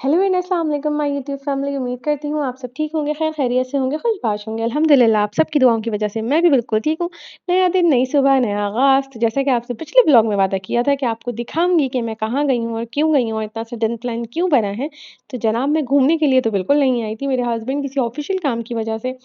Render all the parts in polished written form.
Hello and अस्सलाम वालेकुम my YouTube family. उम्मीद करती हूँ आप सब ठीक होंगे, खैर खैरियत से होंगे, खुशबाश होंगे। अल्हम्दुलिल्लाह आप सबकी दुआओं की वजह से मैं भी बिल्कुल ठीक हूँ। नया दिन, नई सुबह, नया आगाज़। तो जैसा कि आपसे पिछले ब्लॉग में वादा किया था कि आपको दिखाऊँगी कि मैं कहाँ गई हूँ और क्यों गई हूँ और इतना सडन प्लान क्यों बना है। तो जनाब मैं घूमने के लिए तो बिल्कुल नहीं आई थी। मेरे हस्बैंड किसी ऑफ़िशियल काम की वजह से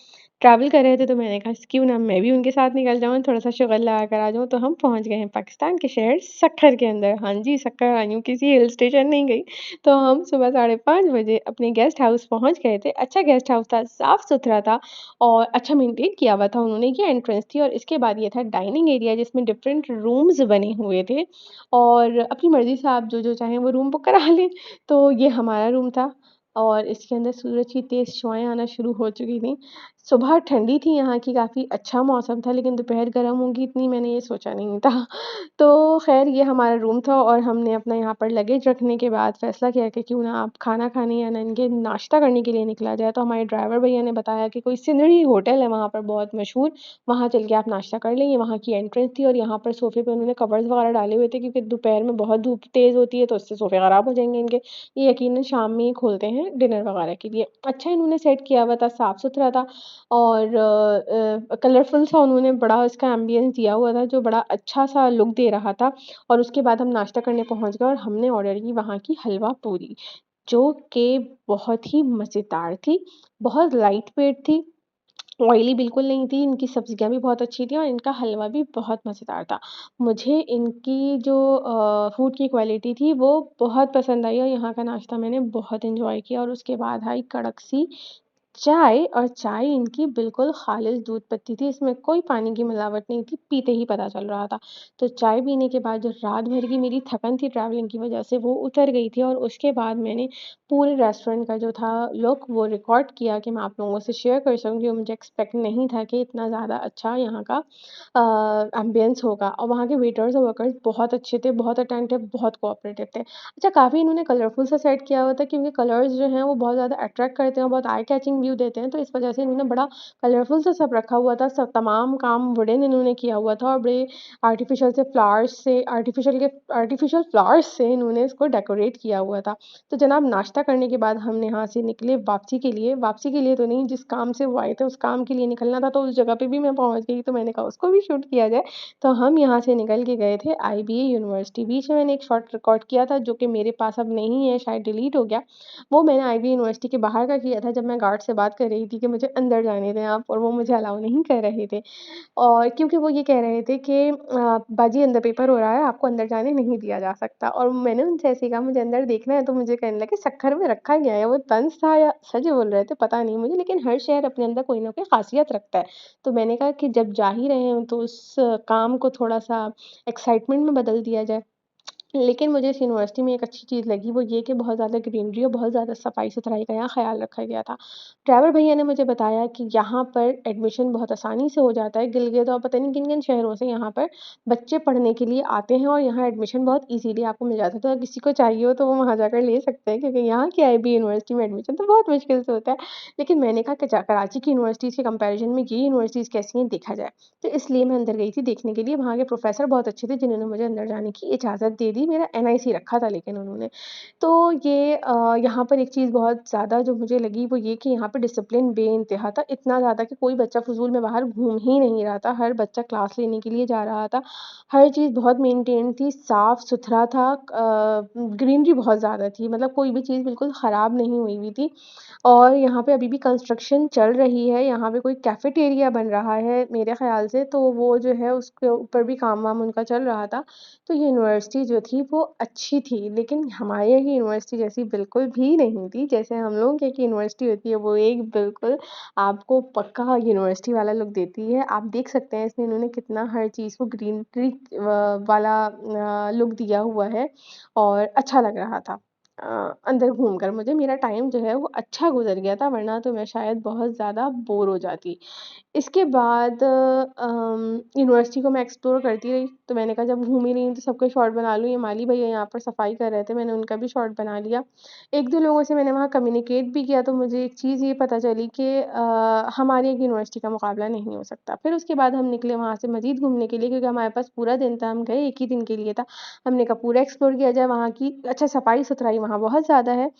ट्रैवल कर रहे थे, तो मैंने कहा क्यों ना मैं भी उनके साथ निकल जाऊँ, थोड़ा-सा शुगल लगा कर आ जाऊँ। तो हम पहुँच गए हैं पाकिस्तान के शहर सक्खर के अंदर। हाँ जी, सक्खर आई हूँ, किसी हिल स्टेशन नहीं गई। तो हम सुबह साढ़े 5 बजे अपने गेस्ट हाउस पहुँच गए थे। अच्छा गेस्ट हाउस था, साफ-सुथरा था और अच्छा मेंटेन किया हुआ था उन्होंने। ये एंट्रेंस थी और इसके बाद ये था डाइनिंग एरिया, जिसमें डिफरेंट रूम्स बने हुए थे और अपनी मर्ज़ी से आप जो-जो चाहें वो रूम बुक करा लें। तो ये हमारा रूम था और इसके अंदर सूरज की तेज़ छुआएँ आना शुरू हो चुकी थीं। सुबह ठंडी थी यहाँ की, काफ़ी अच्छा मौसम था, लेकिन दोपहर गर्म होगी इतनी मैंने ये सोचा नहीं था। तो ख़ैर ये हमारा रूम था और हमने अपना यहाँ पर लगेज रखने के बाद फ़ैसला किया कि क्यों ना आप खाना खाने या इनके नाश्ता करने के लिए निकला जाए। तो हमारे ड्राइवर भैया ने बताया कि कोई सिंदड़ी होटल है वहाँ पर बहुत मशहूर, वहाँ चल के आप नाश्ता कर लें। ये वहाँ की एंट्रेंस थी और यहाँ पर सोफ़े पे उन्होंने कवर्स वगैरह डाले हुए थे, क्योंकि दोपहर में बहुत धूप तेज़ होती है तो उससे सोफ़े ख़राब हो जाएँगे इनके। ये यकीनन शाम में ही खोलते हैं डिनर वगैरह के लिए। अच्छा इन्होंने सेट किया हुआ था, साफ़-सुथरा था और कलरफुल सा उन्होंने बड़ा इसका एम्बियंस दिया हुआ था, जो बड़ा अच्छा-सा लुक दे रहा था। और उसके बाद हम नाश्ता करने पहुँच गए और हमने ऑर्डर की वहाँ की हलवा पूरी, जो कि बहुत ही मज़ेदार थी, बहुत लाइट वेट थी, ऑयली बिल्कुल नहीं थी, इनकी सब्ज़ियाँ भी बहुत अच्छी थी और इनका हलवा भी बहुत मज़ेदार था। मुझे इनकी जो फूड की क्वालिटी थी वो बहुत पसंद आई और यहाँ का नाश्ता मैंने बहुत एन्जॉय किया और उसके बाद आई कड़क सी चाय और चाय इनकी बिल्कुल ख़ालिस दूध पत्ती थी, इसमें कोई पानी की मिलावट नहीं थी, पीते ही पता चल रहा था। तो चाय पीने के बाद जो रात भर की मेरी थकन थी ट्रैवलिंग की वज़ह से वो उतर गई थी और उसके बाद मैंने पूरे रेस्टोरेंट का जो था लुक वो रिकॉर्ड किया कि मैं आप लोगों से शेयर कर सकूँ, क्योंकि मुझे एक्सपेक्ट नहीं था कि इतना ज़्यादा अच्छा यहाँ का एम्बियंस होगा और वहाँ के वेटर्स और वर्कर्स बहुत अच्छे थे, बहुत अटेंटिव, बहुत कोऑपरेटिव थे। अच्छा काफ़ी इन्होंने कलरफुल सा सेट किया हुआ था, क्योंकि कलर्स जो हैं वो बहुत ज़्यादा अट्रैक्ट करते हैं, बहुत आई कैचिंग व्यू देते हैं, तो इस वजह से इन्होंने बड़ा कलरफुल सा सब रखा हुआ था। सब तमाम काम वुडन इन्होंने किया हुआ था और बड़े आर्टिफ़िशियल फ्लावर्स से इन्होंने इसको डेकोरेट किया हुआ था। तो जनाब नाश्ता करने के बाद हमने यहाँ से निकले वापसी के लिए तो नहीं, जिस काम से वो आए थे उस काम के लिए निकलना था, तो उस जगह पे भी मैं पहुँच गई, तो मैंने कहा उसको भी शूट किया जाए। तो हम यहाँ से निकल के गए थे आईबीए यूनिवर्सिटी। बीच में मैंने एक शॉट रिकॉर्ड किया था जो कि मेरे पास अब नहीं है, शायद डिलीट हो गया। वो मैंने आईबीए यूनिवर्सिटी के बाहर का किया था, जब मैं गार्ड से बात कर रही थी कि मुझे अंदर जाने दें आप, और वो मुझे अलाउ नहीं कर रहे थे। और क्योंकि वो ये कह रहे थे कि बाजी अंदर पेपर हो रहा है, आपको अंदर जाने नहीं दिया जा सकता। और मैंने उनसे ऐसे ही कहा मुझे अंदर देखना है, तो मुझे कहने लगे सक्खर में रखा गया है। वो तंज़ था या सच बोल रहे थे पता नहीं मुझे, लेकिन हर शहर अपने अंदर कोई ना कोई ख़ासियत रखता है। तो मैंने कहा कि जब जा ही रहे हैं तो उस काम को थोड़ा-सा एक्साइटमेंट में बदल दिया जाए। लेकिन मुझे इस यूनिवर्सिटी में एक अच्छी चीज़ लगी, वो ये कि बहुत ज़्यादा ग्रीनरी और बहुत ज़्यादा सफाई-सुथराई का यहाँ ख़्याल रखा गया था। ड्राइवर भैया ने मुझे बताया कि यहाँ पर एडमिशन बहुत आसानी से हो जाता है। गिलगित और पता नहीं किन-किन शहरों से यहाँ पर बच्चे पढ़ने के लिए आते हैं और यहाँ एडमिशन बहुत ईज़िली आपको मिल जाता है। तो अगर किसी को चाहिए हो तो वो वहाँ जाकर ले सकते हैं, क्योंकि यहाँ की आईबी यूनिवर्सिटी में एडमिशन तो बहुत मुश्किल से होता है। लेकिन मैंने कहा कि कराची की यूनिवर्सिटीज़ के कंपैरिज़न में ये यूनिवर्सिटीज़ कैसी हैं देखा जाए। तो इसलिए मैं अंदर गई थी देखने के लिए। वहाँ के प्रोफ़ेसर बहुत अच्छे थे, जिन्होंने मुझे अंदर जाने की इजाज़त दे दी। मेरा एनआईसी रखा था लेकिन उन्होंने। तो ये यहाँ पर एक चीज़ बहुत ज़्यादा जो मुझे लगी वो ये कि यहाँ पे डिसिप्लिन बेइंतहा था। इतना ज़्यादा कि कोई बच्चा फ़िज़ूल में बाहर घूम ही नहीं रहा था। हर बच्चा क्लास लेने के लिए जा रहा था। हर चीज़ बहुत मेंटेन थी, साफ़-सुथरा था। ग्रीनरी बहुत ज़्यादा थी, मतलब कोई भी चीज़ बिल्कुल ख़राब नहीं हुई हुई थी। और यहाँ पे अभी भी कंस्ट्रक्शन चल रही है, यहाँ पे कोई कैफ़ेटेरिया बन रहा है मेरे ख़्याल से, तो वो जो है उसके ऊपर भी काम-वाम उनका चल रहा था। तो यूनिवर्सिटी जो थी वो अच्छी थी, लेकिन हमारे यहाँ की यूनिवर्सिटी जैसी बिल्कुल भी नहीं थी। जैसे हम लोगों के यहाँ की यूनिवर्सिटी होती है वो एक बिल्कुल आपको पक्का यूनिवर्सिटी वाला लुक देती है। आप देख सकते हैं इसमें इन्होंने कितना हर चीज़ को ग्रीनरी वाला लुक दिया हुआ है और अच्छा लग रहा था। अंदर घूमकर मुझे मेरा टाइम जो है वो अच्छा गुज़र गया था, वरना तो मैं शायद बहुत ज़्यादा बोर हो जाती। इसके बाद यूनिवर्सिटी को मैं एक्सप्लोर करती रही, तो मैंने कहा जब घूम ही रही हूँ तो सबके शॉट बना लूँ। ये माली भैया यहाँ पर सफाई कर रहे थे, मैंने उनका भी शॉट बना लिया। 1-2 लोगों से मैंने वहाँ कम्युनिकेट भी किया, तो मुझे एक चीज़ ये पता चली कि हमारी एक यूनिवर्सिटी का मुकाबला नहीं हो सकता। फिर उसके बाद हम निकले वहाँ से मज़ीद घूमने के लिए, क्योंकि हमारे पास पूरा दिन था, हम गए 1 ही दिन के लिए था। हमने कहा पूरा एक्सप्लोर किया जाए वहाँ की। अच्छा सफाई-सुथराई वहाँ बहुत ज़्यादा है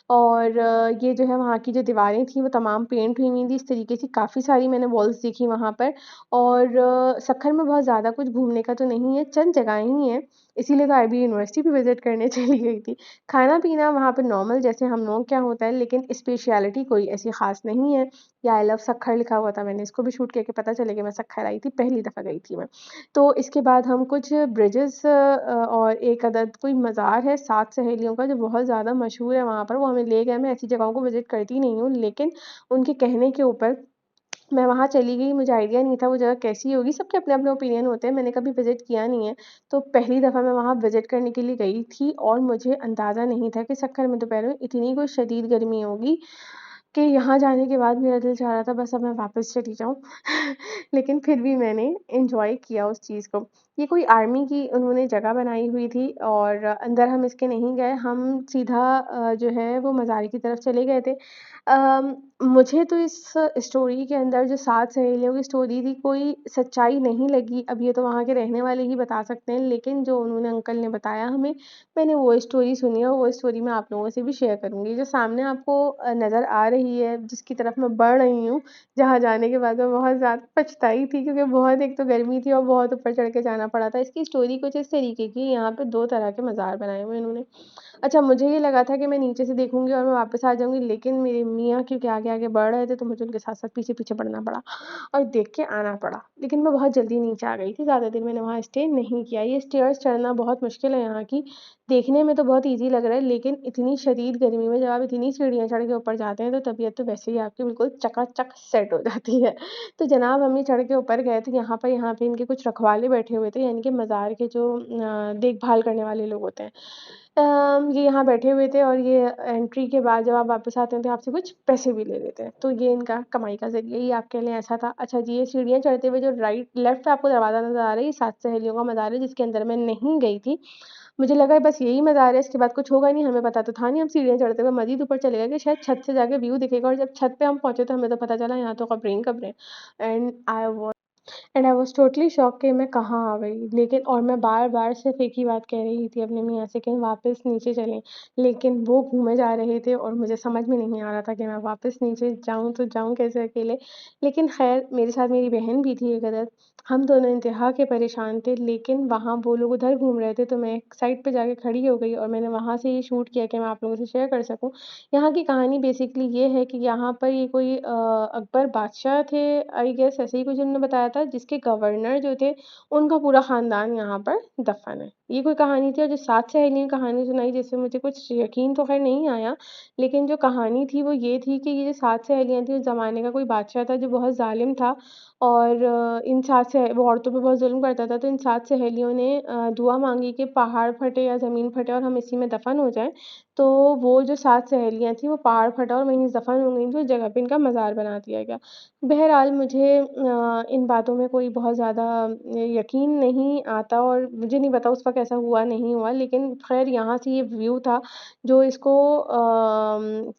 और ये जो है वहाँ की जो दीवारें थी वो तमाम पेंट हुई हुई थी इस तरीके से काफ़ी सारी मैंने वॉल्स देखी वहाँ पर और सक्खर में बहुत ज़्यादा कुछ घूमने का तो नहीं है, चंद जगहें ही हैं, इसीलिए तो आईबी यूनिवर्सिटी भी विज़िट करने चली गई थी। खाना-पीना वहाँ पे नॉर्मल जैसे हम लोगों के यहाँ होता है लेकिन स्पेशलिटी कोई ऐसी ख़ास नहीं है। या आई लव सक्खर लिखा हुआ था, मैंने इसको भी शूट किया कि पता चले कि मैं सक्खर आई थी, पहली दफ़ा गई थी मैं। तो इसके बाद हम कुछ ब्रिजेज़ और एक अदद कोई मज़ार है 7 सहेलियों का जो बहुत ज़्यादा मशहूर है वहाँ पर, वो हमें ले गए। मैं ऐसी जगहों को विज़िट करती नहीं हूँ, लेकिन उनके कहने के ऊपर मैं वहाँ चली गई, मुझे आइडिया नहीं था वो जगह कैसी होगी, सबके अपने-अपने ओपिनियन होते हैं, मैंने कभी विज़िट किया नहीं है। तो पहली दफ़ा मैं वहाँ विज़िट करने के लिए गई थी और मुझे अंदाज़ा नहीं था कि सक्खर में दोपहर में इतनी कोई शदीद गर्मी होगी कि यहाँ जाने के बाद मेरा दिल चाह रहा था बस अब मैं वापस चली जाऊँ। लेकिन फिर भी मैंने एन्जॉय किया उस चीज़ को। ये कोई आर्मी की उन्होंने जगह बनाई हुई थी और अंदर हम इसके नहीं गए, हम सीधा जो है वो मज़ार की तरफ चले गए थे। मुझे तो इस स्टोरी के अंदर जो 7 सहेलियों की स्टोरी थी कोई सच्चाई नहीं लगी, अब ये तो वहाँ के रहने वाले ही बता सकते हैं, लेकिन जो उन्होंने अंकल ने बताया हमें, मैंने वो स्टोरी सुनी और वो स्टोरी मैं आप लोगों से भी शेयर करूँगी। जो सामने आपको नज़र आ रही है, जिसकी तरफ मैं बढ़ रही हूँ, जहाँ जाने के बाद मैं बहुत ज़्यादा पछताई थी क्योंकि बहुत एक तो गर्मी थी और बहुत ऊपर चढ़ के जाना पड़ा था। इसकी स्टोरी कुछ इस तरीके की यहाँ पे 2 तरह के मज़ार बनाए हुए हैं इन्होंने। अच्छा मुझे ये लगा था कि मैं नीचे से देखूँगी और मैं वापस आ जाऊँगी, लेकिन मेरे मियाँ क्योंकि आगे-आगे बढ़ रहे थे, तो मुझे उनके साथ-साथ पीछे-पीछे बढ़ना पड़ा और देख के आना पड़ा। लेकिन मैं बहुत जल्दी नीचे आ गई थी, ज़्यादा देर मैंने वहाँ स्टे नहीं किया। ये स्टेयर्स चढ़ना बहुत मुश्किल है यहाँ की। देखने में तो बहुत ईज़ी लग रहा है, लेकिन इतनी शदीद गर्मी में जब आप इतनी सीढ़ियाँ चढ़ के ऊपर जाते हैं, तो तबीयत तो वैसे ही आपकी बिल्कुल चकाचक सेट हो जाती है। तो जनाब हम ये चढ़ के ऊपर गए, तो यहाँ पे इनके कुछ रखवाले बैठे हुए थे, यानी कि मज़ार के जो देखभाल करने वाले लोग होते हैं। ये यहाँ बैठे हुए थे और ये एंट्री के बाद जब आप वापस आते हैं तो आपसे कुछ पैसे भी ले लेते हैं। तो ये इनका कमाई का ज़रिया ही आप कह लें ऐसा था। अच्छा जी, ये सीढ़ियाँ चढ़ते हुए जो राइट लेफ्ट पे आपको दरवाज़ा नज़र आ रहा है, ये 7 सहेलियों का मज़ार है जिसके अंदर मैं नहीं गई थी। मुझे लगा बस यही मज़ार है, इसके बाद कुछ होगा नहीं, हमें पता तो था नहीं, हम सीढ़ियाँ चढ़ते हुए मज़ीद ऊपर चले गए कि शायद छत से जाके व्यू दिखेगा और जब छत पे हम पहुँचे तो हमें तो पता चला यहाँ तो कब्रें ही कब्रें। And I was totally shocked कि मैं कहाँ आ गई। लेकिन और मैं बार-बार सिर्फ़ एक ही बात कह रही थी अपने मियाँ से कि वापस नीचे चलें। लेकिन वो घूमे जा रहे थे और मुझे समझ में नहीं आ रहा था कि मैं वापस नीचे जाऊँ तो जाऊँ कैसे अकेले। लेकिन ख़ैर मेरे साथ मेरी बहन भी थी एक अदद। हम दोनों इंतहा के परेशान थे, लेकिन वहाँ वो लोग उधर घूम रहे थे तो मैं एक साइड पे जाके खड़ी हो गई और मैंने वहाँ से ये शूट किया कि मैं आप लोगों से शेयर कर सकूँ। यहाँ की कहानी बेसिकली ये है कि यहाँ पर ये कोई अकबर बादशाह थे आई गेस ऐसे ही कुछ उन्होंने बताया था जिसके गवर्नर जो थे उनका पूरा ख़ानदान यहाँ पर दफ़न है। ये कोई कहानी थी और जो 7 सहेलियों की कहानी सुनाई जिससे मुझे कुछ यकीन तो ख़ैर नहीं आया, लेकिन जो कहानी थी वो ये थी कि ये जो 7 सहेलियाँ थी उस ज़माने का कोई बादशाह था जो बहुत ज़ालिम था और इन 7 से वो औरतों पे बहुत ज़ुल्म करता था, तो इन 7 सहेलियों ने दुआ माँगी कि पहाड़ फटे या ज़मीन फटे और हम इसी में दफ़न हो जाएँ। तो वो जो 7 सहेलियाँ थीं, वो पहाड़ फटा और वहीं दफ़न हो गईं थीं, उस जगह पे इनका मज़ार बना दिया गया। बहरहाल मुझे इन बातों में कोई बहुत ज़्यादा यकीन नहीं आता और मुझे नहीं पता उस वक़्त ऐसा हुआ नहीं हुआ, लेकिन ख़ैर यहाँ से ये व्यू था जो इसको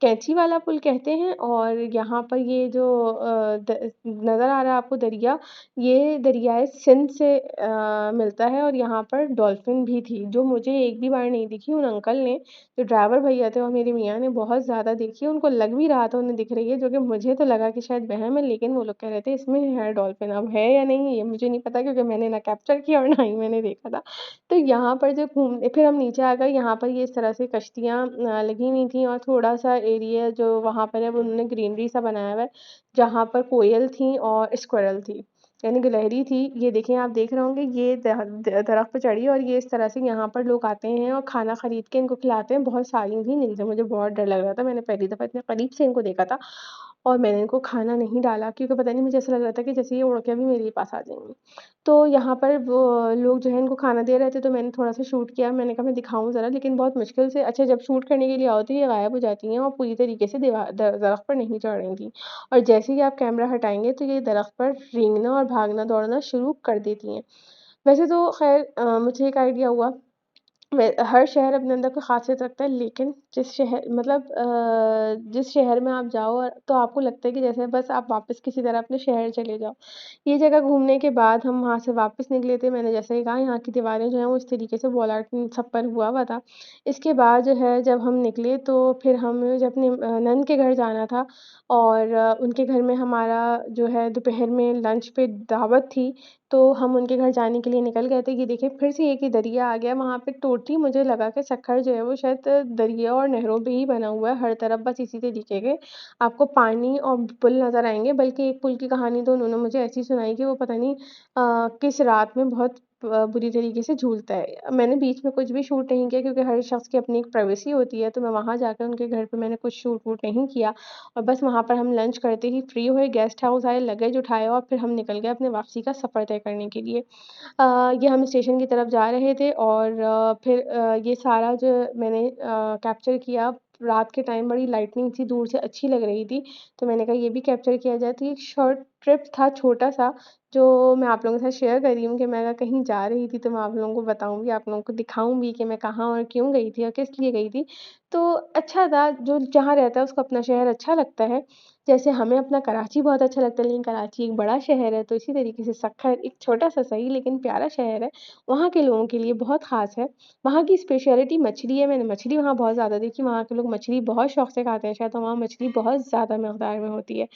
कैंची वाला पुल कहते हैं और यहाँ पर ये जो द नज़र आ रहा है आपको दरिया, ये दरियाए सिंध से मिलता है और यहाँ पर डॉल्फ़िन भी थी, जो मुझे एक भी बार नहीं दिखी। उन अंकल ने जो ड्राइवर भैया थे और मेरी मियाँ ने बहुत ज़्यादा देखी, उनको लग भी रहा था उन्हें दिख रही है, जो कि मुझे तो लगा कि शायद वहम है, लेकिन वो लोग कह रहे थे इसमें है डॉल्फ़िन, अब है या नहीं ये मुझे नहीं पता क्योंकि मैंने ना कैप्चर किया और ना ही मैंने देखा था। तो यहाँ पर जो घूमने फिर हम नीचे आ गए, यहाँ पर ये इस तरह से कश्तियाँ लगी हुई थी और थोड़ा-सा एरिया जो वहाँ पर है वो उन्होंने ग्रीनरी सा बनाया हुआ है, जहाँ पर कोयल थी और स्क्विरल थी। यानी गिलहरी थी, ये देखिए आप देख रहे होंगे ये दरख्त पे चढ़ी और ये इस तरह से यहाँ पर लोग आते हैं और खाना खरीद के इनको खिलाते हैं, बहुत सारी थी जिनसे मुझे बहुत डर लग रहा था, मैंने पहली दफ़ा इतने करीब से इनको देखा था और मैंने इनको खाना नहीं डाला क्योंकि पता नहीं मुझे ऐसा लग रहा था कि जैसे ये उड़ के अभी मेरे ही पास आ जाएँगी। तो यहाँ पर वो लोग जो है इनको खाना दे रहे थे तो मैंने थोड़ा-सा शूट किया, मैंने कहा मैं दिखाऊँ ज़रा लेकिन बहुत मुश्किल से अच्छा जब शूट करने के लिए आओ तो ये गायब हो जाती हैं और पूरी तरीके से दरख्त पर नहीं चढ़ रही थीं। और जैसे ही आप कैमरा हटाएँगे तो ये दरख्त पर रेंगना और भागना-दौड़ना शुरू कर देती हैं। वैसे तो ख़ैर मुझे एक आइडिया हुआ हर शहर अपने अंदर कोई ख़ासियत रखता है, लेकिन जिस शहर मतलब जिस शहर में आप जाओ तो आपको लगता है कि जैसे बस आप वापस किसी तरह अपने शहर चले जाओ। ये जगह घूमने के बाद हम वहाँ से वापस निकले थे, मैंने जैसे ही कहा यहाँ की दीवारें जो हैं वो इस तरीके से वॉल आर्ट छप्पर हुआ हुआ था। इसके बाद जो है जब हम निकले तो फिर हमें जब अपनी नंद के घर जाना था और उनके घर में हमारा जो है दोपहर में लंच पे दावत थी, तो हम उनके घर जाने के लिए निकल गए थे। ये देखिए फिर से एक ही दरिया आ गया, वहाँ पे टोटली मुझे लगा कि सक्खर जो है वो शायद दरिया और नहरों पे ही बना हुआ है, हर तरफ बस इसी तरीके के आपको पानी और पुल नज़र आएँगे। बल्कि एक पुल की कहानी तो उन्होंने मुझे ऐसी सुनाई कि वो पता नहीं किस रात में बहुत बुरी तरीके से झूलता है। मैंने बीच में कुछ भी शूट नहीं किया क्योंकि हर शख़्स की अपनी एक प्राइवेसी होती है, तो मैं वहाँ जाकर उनके घर पे मैंने कुछ शूट वूट नहीं किया और बस वहाँ पर हम लंच करते ही फ्री हुए, गेस्ट हाउस आए, लगेज उठाया और फिर हम निकल गए अपने वापसी का सफ़र तय करने के लिए। ये हम स्टेशन की तरफ जा रहे थे और फिर ये सारा जो मैंने कैप्चर किया, रात के टाइम बड़ी लाइटनिंग थी, दूर से अच्छी लग रही थी, तो मैंने कहा ये भी कैप्चर किया जाए। तो ये एक शॉर्ट ट्रिप था छोटा-सा, जो मैं आप लोगों के साथ शेयर कर रही हूँ कि मैं अगर कहीं जा रही थी, तो मैं आप लोगों को बताऊँ भी, आप लोगों को दिखाऊँ भी कि मैं कहाँ और क्यों गई थी और किस लिए गई थी। तो अच्छा था, जो जहाँ रहता है उसको अपना शहर अच्छा लगता है। जैसे हमें अपना कराची बहुत अच्छा लगता है, लेकिन कराची एक बड़ा शहर है, तो इसी तरीके से सक्खर एक छोटा-सा सही लेकिन प्यारा शहर है, वहाँ के लोगों के लिए बहुत ख़ास है। वहाँ की स्पेशलिटी मछली है, मैंने मछली वहाँ बहुत ज़्यादा देखी, वहाँ के लोग मछली बहुत शौक से खाते हैं शायद, तो वहाँ मछली बहुत ज़्यादा मिकदार में होती है।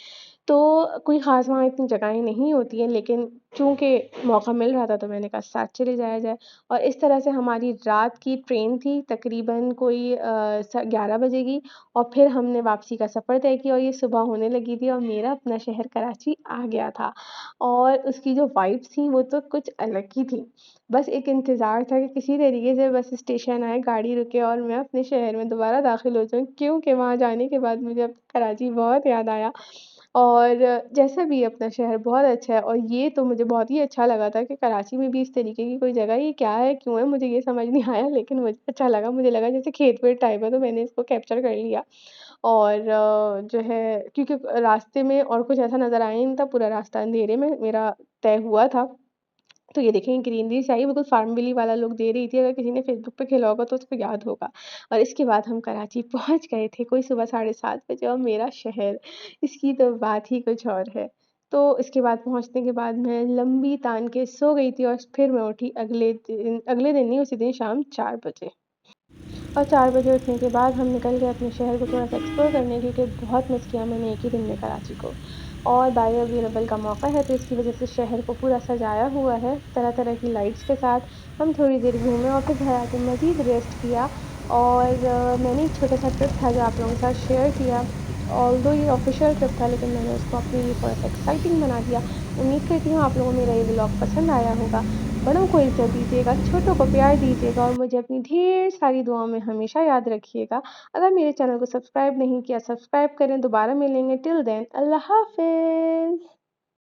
तो कोई ख़ास वहाँ इतनी जगहें नहीं होती हैं, लेकिन चूँकि मौका मिल रहा था तो मैंने कहा साथ चले जाया जाए। और इस तरह से हमारी रात की ट्रेन थी तकरीबन कोई 11 बजे की और फिर हमने वापसी का सफ़र तय किया और ये सुबह होने लगी थी और मेरा अपना शहर कराची आ गया था। और उसकी जो वाइब्स थी वो तो कुछ अलग ही थी। बस एक इंतज़ार था कि किसी तरीके से बस स्टेशन आए, गाड़ी रुके और मैं अपने शहर में दोबारा दाखिल हो जाऊँ, क्योंकि वहाँ जाने के बाद मुझे अब कराची बहुत याद आया। और जैसा भी अपना शहर बहुत अच्छा है और ये तो मुझे बहुत ही अच्छा लगा था कि कराची में भी इस तरीके की कोई जगह ये क्या है, क्यों है, मुझे ये समझ नहीं आया, लेकिन मुझे अच्छा लगा। मुझे लगा जैसे खेत-वेत टाइप है तो मैंने इसको कैप्चर कर लिया। और जो है क्योंकि रास्ते में और कुछ ऐसा नज़र आया ही नहीं था, पूरा रास्ता अंधेरे में मेरा तय हुआ था। तो ये देखें ग्रीनरी चाहिए बिल्कुल फार्मवेली वाला लुक दे रही थी, अगर किसी ने फ़ेसबुक पे खेला होगा तो उसको याद होगा। और इसके बाद हम कराची पहुँच गए थे, कोई सुबह 7:30 बजे और मेरा शहर, इसकी तो बात ही कुछ और है। तो इसके बाद पहुँचने के बाद मैं लंबी तान के सो गई थी और फिर मैं उठी अगले दिन नहीं उसी दिन शाम 4 बजे। और 4 बजे उठने के बाद हम निकल गए अपने शहर को थोड़ा-सा एक्सप्लोर करने क्योंकि बहुत मिस किया मैंने एक ही दिन में कराची को। और बाय अवेलेबल का मौका है तो इसकी वज़ह से शहर को पूरा सजाया हुआ है, तरह-तरह की लाइट्स के साथ। हम थोड़ी देर घूमे और फिर घर आके मज़ीद रेस्ट किया और मैंने एक छोटा-सा ट्रिप था जो आप लोगों के साथ शेयर किया। ऑल्दो ये ऑफ़िशियल ट्रिप था लेकिन मैंने उसको अपने लिए थोड़ा-सा एक्साइटिंग बना दिया। उम्मीद करती हूँ आप लोगों को मेरा ये व्लॉग पसंद आया होगा। बड़ों को इज़्ज़त दीजिएगा, छोटों को प्यार दीजिएगा और मुझे अपनी ढेर सारी दुआओं में हमेशा याद रखिएगा। अगर मेरे चैनल को सब्सक्राइब नहीं किया, सब्सक्राइब करें। दोबारा मिलेंगे, टिल देन अल्लाह हाफ़िज़।